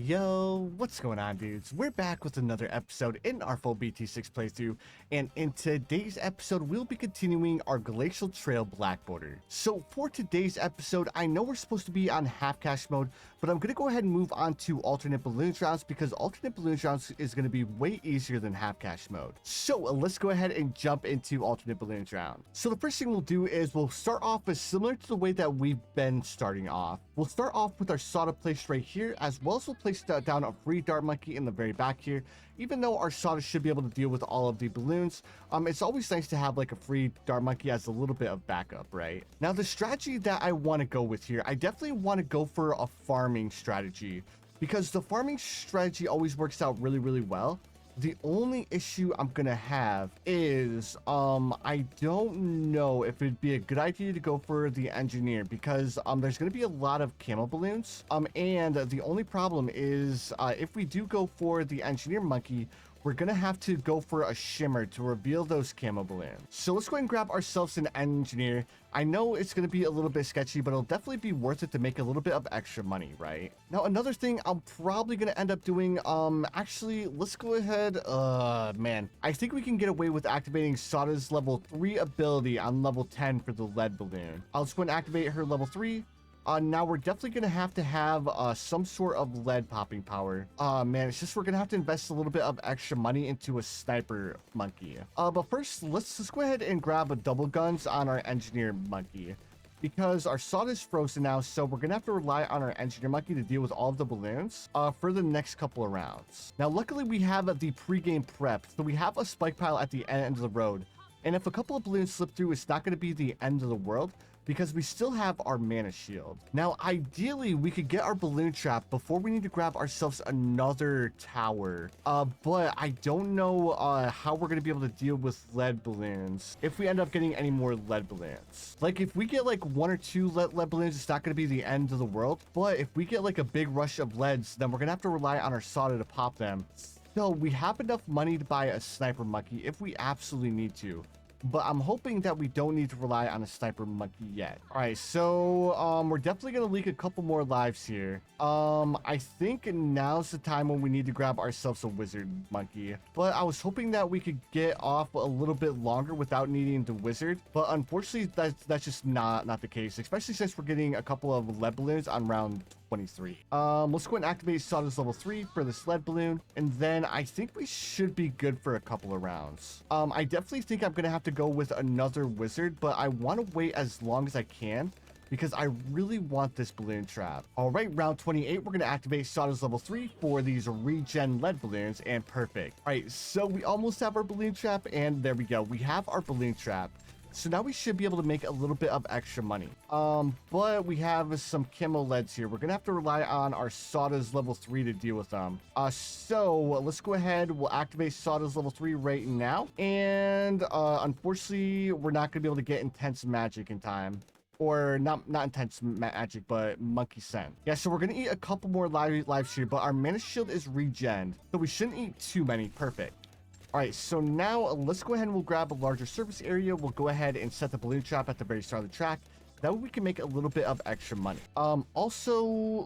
Yo, what's going on, dudes? We're back with another episode in our full BT6 playthrough, and in today's episode, we'll be continuing our Glacial Trail Black Border. So for today's episode, I know we're supposed to be on half cash mode, but I'm going to go ahead and move on to alternate Bloons Rounds because alternate Bloons Rounds is going to be way easier than half cash mode. So let's go ahead and jump into alternate Bloons Round. So the first thing we'll do is we'll start off as similar to the way that we've been starting off. We'll start off with our Soda placed right here, as well as we'll place down a free dart monkey in the very back here. Even though our Soda should be able to deal with all of the balloons, it's always nice to have like a free dart monkey as a little bit of backup, right? Now the strategy that I want to go with here, I definitely want to go for a farming strategy, because the farming strategy always works out really well. The only issue I'm gonna have is I don't know if it'd be a good idea to go for the engineer, because there's gonna be a lot of camo balloons, and the only problem is if we do go for the engineer monkey, we're gonna have to go for a shimmer to reveal those camo balloons. So let's go ahead and grab ourselves an engineer. I know it's gonna be a little bit sketchy, but it'll definitely be worth it to make a little bit of extra money, right? Now, another thing I'm probably gonna end up doing, actually, let's go ahead, man. I think we can get away with activating Soda's level 3 ability on level 10 for the lead balloon. I'll just go ahead and activate her level 3. Now we're definitely going to have some sort of lead popping power. Man, it's just we're going to have to invest a little bit of extra money into a sniper monkey. But first, let's go ahead and grab a double guns on our engineer monkey, because our Soda is frozen now, so we're going to have to rely on our engineer monkey to deal with all of the balloons for the next couple of rounds. Now, luckily, we have the pre-game prep, so we have a spike pile at the end of the road. And if a couple of balloons slip through, it's not going to be the end of the world, because we still have our mana shield. Now, ideally, we could get our balloon trap before we need to grab ourselves another tower. But I don't know how we're going to be able to deal with lead balloons if we end up getting any more lead balloons. Like, if we get like 1 or 2 lead balloons, it's not going to be the end of the world. But if we get like a big rush of leads, then we're going to have to rely on our Soda to pop them. So we have enough money to buy a sniper monkey if we absolutely need to. But I'm hoping that we don't need to rely on a sniper monkey yet. All right, so we're definitely gonna leak a couple more lives here. I think now's the time when we need to grab ourselves a wizard monkey. But I was hoping that we could get off a little bit longer without needing the wizard. But unfortunately, that's just not the case, especially since we're getting a couple of lead balloons on round 23. Let's go and activate Soda's level 3 for this lead balloon, and then I think we should be good for a couple of rounds. I definitely think I'm gonna have to go with another wizard, but I want to wait as long as I can, because I really want this balloon trap. All right, round 28, we're gonna activate Soda's level 3 for these regen lead balloons, and perfect. All right, so we almost have our balloon trap, and there we go. We have our balloon trap. So now we should be able to make a little bit of extra money. But we have some camo leads here. We're gonna have to rely on our Soda's level 3 to deal with them. So let's go ahead. We'll activate Soda's level 3 right now. And unfortunately, we're not gonna be able to get intense magic in time. Or not intense magic, but monkey scent. Yeah, so we're gonna eat a couple more lives here, but our mana shield is regen, so we shouldn't eat too many. Perfect. All right, so now let's go ahead and we'll grab a larger surface area. We'll go ahead and set the balloon trap at the very start of the track. That way we can make a little bit of extra money. Also,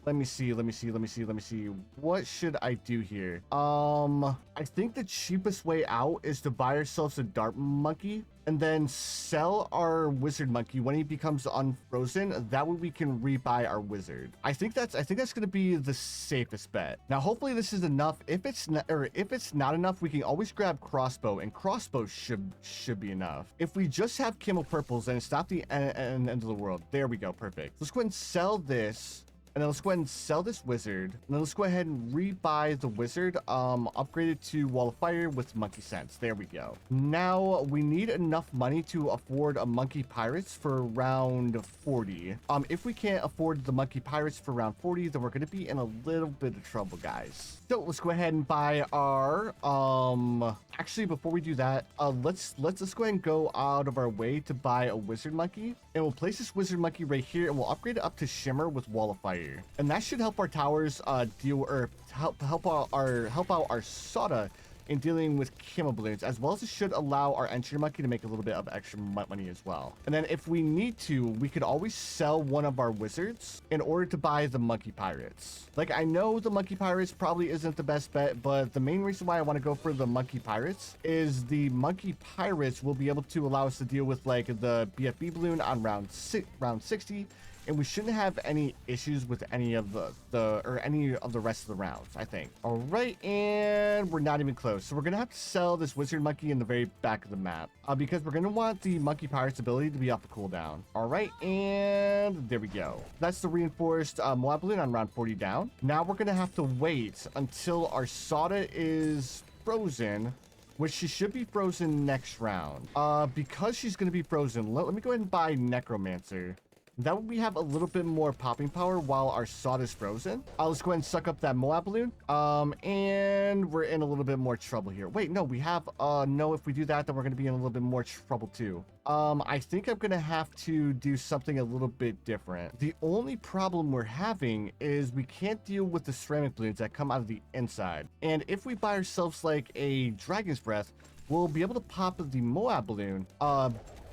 let me see. What should I do here? I think the cheapest way out is to buy ourselves a dart monkey and then sell our wizard monkey when he becomes unfrozen. That way we can rebuy our wizard. I think that's gonna be the safest bet. Now, hopefully this is enough. If it's not enough, we can always grab crossbow, and crossbow should be enough. If we just have camo purples, then it's not the end of the world. There we go, perfect. Let's go ahead and sell this. And then let's go ahead and sell this wizard. And then let's go ahead and rebuy the wizard, upgrade it to Wall of Fire with monkey sense. There we go. Now we need enough money to afford a monkey pirates for round 40. If we can't afford the monkey pirates for round 40, then we're going to be in a little bit of trouble, guys. So let's go ahead and buy our, actually, before we do that, let's go ahead and go out of our way to buy a wizard monkey, and we'll place this wizard monkey right here, and we'll upgrade it up to shimmer with Wall of Fire. And that should help our towers help out our Soda in dealing with camo balloons, as well as it should allow our engineer monkey to make a little bit of extra money as well. And then if we need to, we could always sell one of our wizards in order to buy the monkey pirates. Like, I know the monkey pirates probably isn't the best bet, but the main reason why I want to go for the monkey pirates is the monkey pirates will be able to allow us to deal with like the BFB balloon on round 60, and we shouldn't have any issues with any of any of the rest of the rounds, I think. All right, and we're not even close. So we're gonna have to sell this wizard monkey in the very back of the map because we're gonna want the monkey pirate's ability to be off the cooldown. All right, and there we go. That's the reinforced Moab balloon on round 40 down. Now we're gonna have to wait until our Sada is frozen, which she should be frozen next round. Because she's gonna be frozen, let me go ahead and buy Necromancer. That way we have a little bit more popping power while our sod is frozen. Let's go ahead and suck up that Moab balloon. And we're in a little bit more trouble here. Wait, no, we have, no, if we do that, then we're going to be in a little bit more trouble too. I think I'm going to have to do something a little bit different. The only problem we're having is we can't deal with the ceramic balloons that come out of the inside. And if we buy ourselves like a Dragon's Breath, we'll be able to pop the Moab balloon.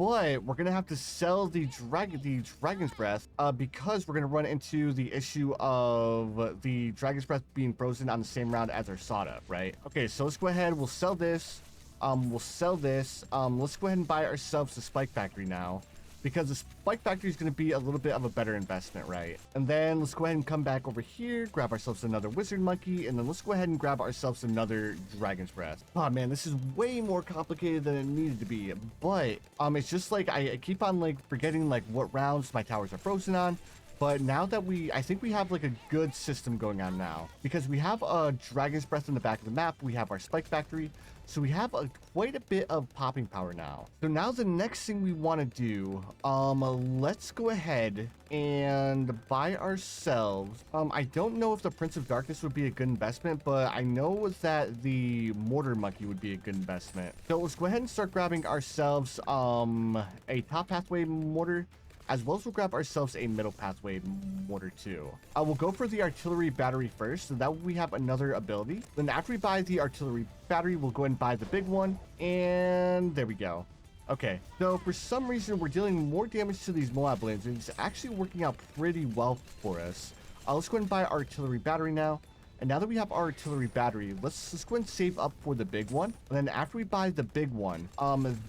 But we're gonna have to sell the Dragon's Breath because we're gonna run into the issue of the Dragon's Breath being frozen on the same round as our Sada, right? Okay, so let's go ahead. We'll sell this. We'll sell this. Let's go ahead and buy ourselves the Spike Factory now, because the Spike Factory is going to be a little bit of a better investment, right? And then let's go ahead and come back over here, grab ourselves another Wizard Monkey, and then let's go ahead and grab ourselves another Dragon's Breath. Oh man, this is way more complicated than it needed to be, but it's just like I keep on like forgetting like what rounds my towers are frozen on. But now that I think we have like a good system going on now, because we have a Dragon's Breath in the back of the map, we have our Spike Factory, so we have quite a bit of popping power now. So now the next thing we want to do, let's go ahead and buy ourselves. I don't know if the Prince of Darkness would be a good investment, but I know that the Mortar Monkey would be a good investment. So let's go ahead and start grabbing ourselves a top pathway mortar, as well as we'll grab ourselves a middle pathway mortar too. We'll go for the artillery battery first, so that way we have another ability. Then after we buy the artillery battery, we'll go ahead and buy the big one, and there we go. Okay, so for some reason we're dealing more damage to these Moab balloons, and it's actually working out pretty well for us. Let's go ahead and buy our artillery battery now. And now that we have our artillery battery, let's go ahead and save up for the big one. And then after we buy the big one,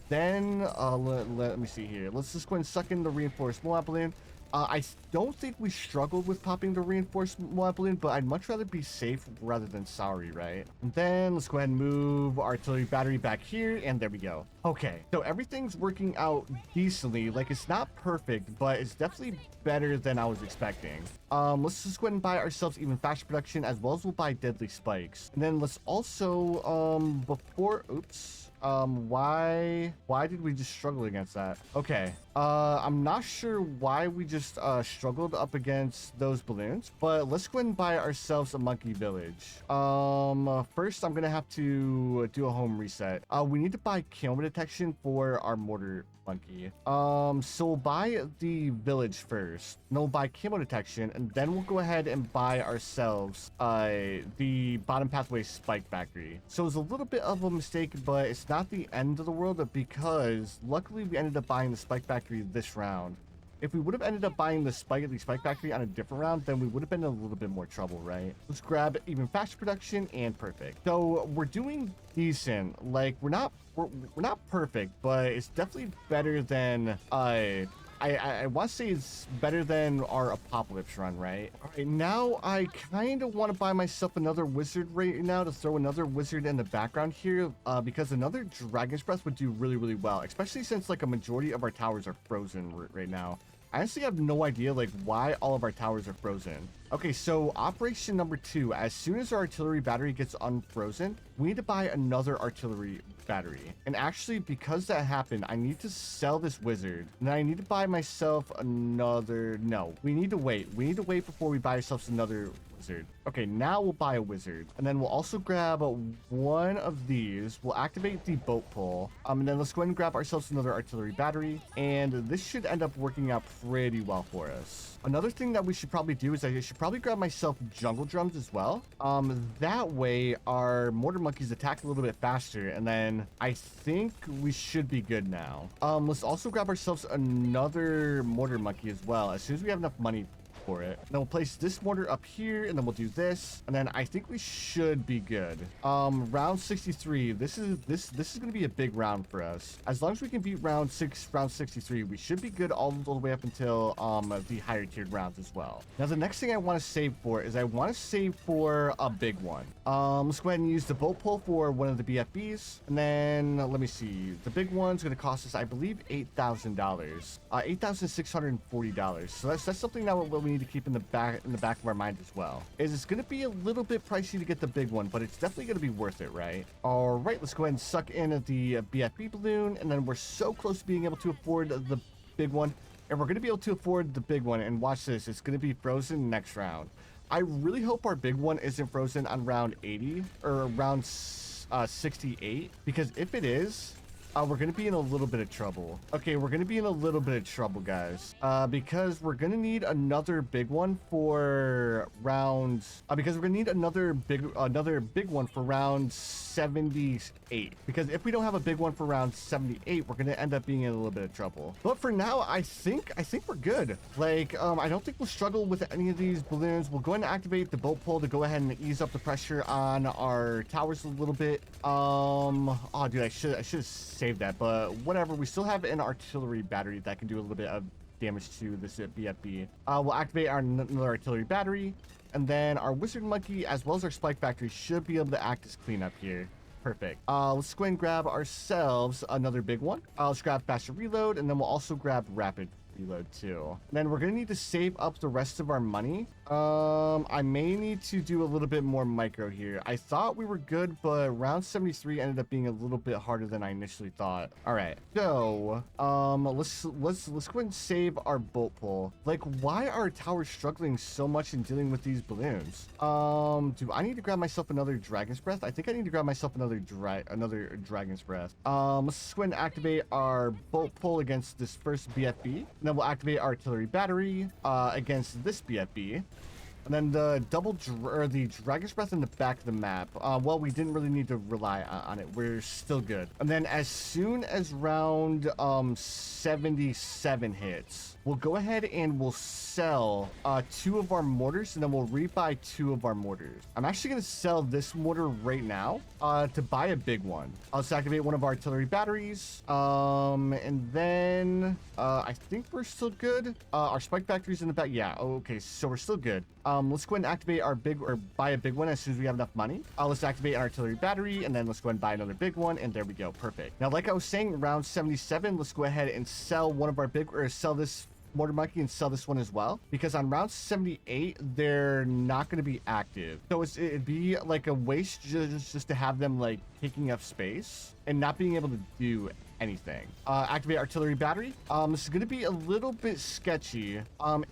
then let me see here. Let's just go ahead and suck in the reinforced Moab balloon. I don't think we struggled with popping the reinforced Moab balloon, but I'd much rather be safe rather than sorry, right? And then let's go ahead and move our artillery battery back here, and there we go. Okay, so everything's working out decently. Like, it's not perfect, but it's definitely better than I was expecting. Let's just go ahead and buy ourselves even faster production, as well as we'll buy deadly spikes. And then let's also why did we just struggle against that? Okay, I'm not sure why we just struggled up against those balloons, but let's go ahead and buy ourselves a monkey village. First I'm gonna have to do a home reset. We need to buy camo detection for our mortar monkey. So we'll buy the village first, then we'll buy camo detection, and then we'll go ahead and buy ourselves the bottom pathway spike factory. So it's a little bit of a mistake, but it's not the end of the world, because luckily we ended up buying the spike factory this round. If we would have ended up buying the spike factory on a different round, then we would have been in a little bit more trouble, right? Let's grab even faster production, and perfect. So we're doing decent. Like, we're not perfect, but it's definitely better than I want to say it's better than our apocalypse run, right? All right, now I kind of want to buy myself another wizard right now to throw another wizard in the background here, because another Dragon's Breath would do really, really well, especially since like a majority of our towers are frozen right now. I honestly have no idea like why all of our towers are frozen. Okay, so operation number 2, as soon as our artillery battery gets unfrozen, we need to buy another artillery battery. And actually, because that happened, I need to sell this wizard. And I need to buy myself another, no, we need to wait. We need to wait before we buy ourselves another wizard. Okay, now we'll buy a wizard. And then we'll also grab one of these. We'll activate the boat pull. And then let's go ahead and grab ourselves another artillery battery. And this should end up working out pretty well for us. Another thing that we should probably do is I should probably grab myself jungle drums as well. That way our mortar monkeys attack a little bit faster. And then I think we should be good now. Let's also grab ourselves another mortar monkey as well as soon as we have enough money for it. Then we'll place this mortar up here, and then we'll do this, and then I think we should be good. Round 63. This is going to be a big round for us. As long as we can beat round 63, we should be good all the way up until the higher tiered rounds as well. Now the next thing I want to save for is I want to save for a big one. Let's go ahead and use the boat pull for one of the BFBs, and then let me see. The big one's going to cost us, I believe, $8,000, $8,640. So that's something that we need to keep in the back of our mind as well. It's going to be a little bit pricey to get the big one, but it's definitely going to be worth it, right? All right, let's go ahead and suck in the BFB balloon, and then we're so close to being able to afford the big one, and we're going to be able to afford the big one. And watch this, it's going to be frozen next round. I really hope our big one isn't frozen on round 80 or round 68, because if it is, we're going to be in a little bit of trouble. Okay, we're going to be in a little bit of trouble, guys. Because we're going to need another big one for round... because we're going to need another big one for round 78. Because if we don't have a big one for round 78, we're going to end up being in a little bit of trouble. But for now, I think we're good. Like, I don't think we'll struggle with any of these balloons. We'll go ahead and activate the boat pull to go ahead and ease up the pressure on our towers a little bit. Oh, dude, I should have saved that, but whatever. We still have an artillery battery that can do a little bit of damage to this BFB. We'll activate another artillery battery, and then our wizard monkey as well as our spike factory should be able to act as cleanup here. Perfect. Let's go ahead and grab ourselves another big one. Let's grab faster reload, and then we'll also grab rapid reload too. And then we're gonna need to save up the rest of our money. I may need to do a little bit more micro here. I thought we were good, but round 73 ended up being a little bit harder than I initially thought. All right, so let's go ahead and save our boat pull. Like, why are towers struggling so much in dealing with these balloons? Do I need to grab myself another dragon's breath? I think I need to grab myself another dragon's breath. Let's go ahead and activate our boat pull against this first BFB. And then we'll activate our artillery battery against this BFB. And then the the dragon's breath in the back of the map. Well, we didn't really need to rely on it. We're still good. And then as soon as round 77 hits, we'll go ahead and we'll sell 2 of our mortars, and then we'll rebuy 2 of our mortars. I'm actually going to sell this mortar right now to buy a big one. I'll just activate one of our artillery batteries. And then I think we're still good. Our spike factory's in the back. Yeah, okay, so we're still good. Let's go ahead and activate our buy a big one as soon as we have enough money. Let's activate an artillery battery, and then let's go ahead and buy another big one, and there we go. Perfect. Now, like I was saying, round 77, let's go ahead and sell one of our sell this mortar monkey and sell this one as well, because on round 78 they're not going to be active, so it'd be like a waste just to have them like taking up space and not being able to do anything. Activate artillery battery. This is going to be a little bit sketchy.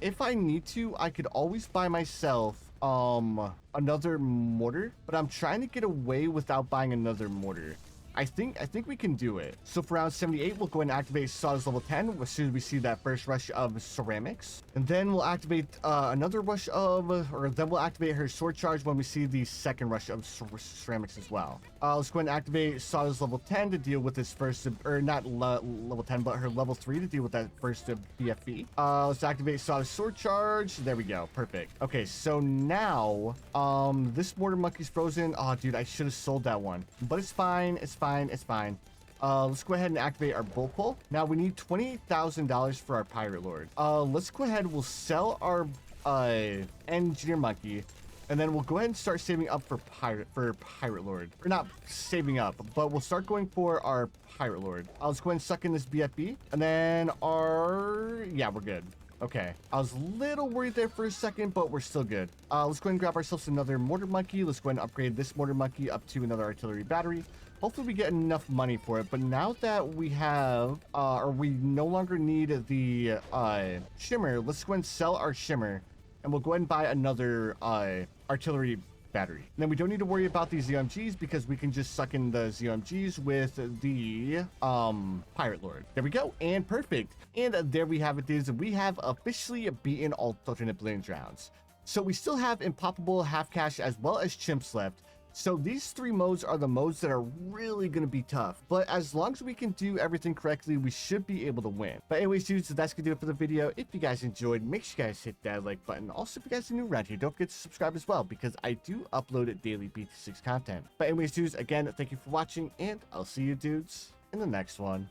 If I need to, I could always buy myself another mortar, but I'm trying to get away without buying another mortar. I think we can do it. So for round 78, we'll go ahead and activate Sawdust level 10 as soon as we see that first rush of ceramics. And then we'll activate another rush of, or then we'll activate her sword charge when we see the second rush of ceramics as well. Let's go ahead and activate Sawdust level 10 to deal with this first, or not level 10, but her level 3 to deal with that first BFB. Let's activate Sawdust sword charge. There we go. Perfect. Okay, so now this mortar monkey's frozen. Oh, dude, I should have sold that one, but it's fine. It's fine. It's fine. Let's go ahead and activate our bolt pull. Now we need $28,000 for our pirate lord. Let's go ahead. We'll sell our engineer monkey, and then we'll go ahead and start saving up for pirate lord. Or not saving up, but we'll start going for our pirate lord. Let's go ahead and suck in this BFB, and then yeah, we're good. Okay, I was a little worried there for a second, but we're still good. Let's go ahead and grab ourselves another mortar monkey. Let's go ahead and upgrade this mortar monkey up to another artillery battery. Hopefully we get enough money for it. But now that we have, or we no longer need the shimmer, let's go ahead and sell our shimmer and we'll go ahead and buy another artillery battery. And then we don't need to worry about these ZMGs because we can just suck in the ZMGs with the Pirate Lord. There we go, and perfect. And there we have it, dudes. We have officially beaten alternate Bloons rounds. So we still have Impoppable, Half Cash, as well as Chimps left. So these 3 modes are the modes that are really going to be tough. But as long as we can do everything correctly, we should be able to win. But anyways, dudes, so that's going to do it for the video. If you guys enjoyed, make sure you guys hit that like button. Also, if you guys are new around here, don't forget to subscribe as well, because I do upload daily BT6 content. But anyways, dudes, again, thank you for watching, and I'll see you dudes in the next one.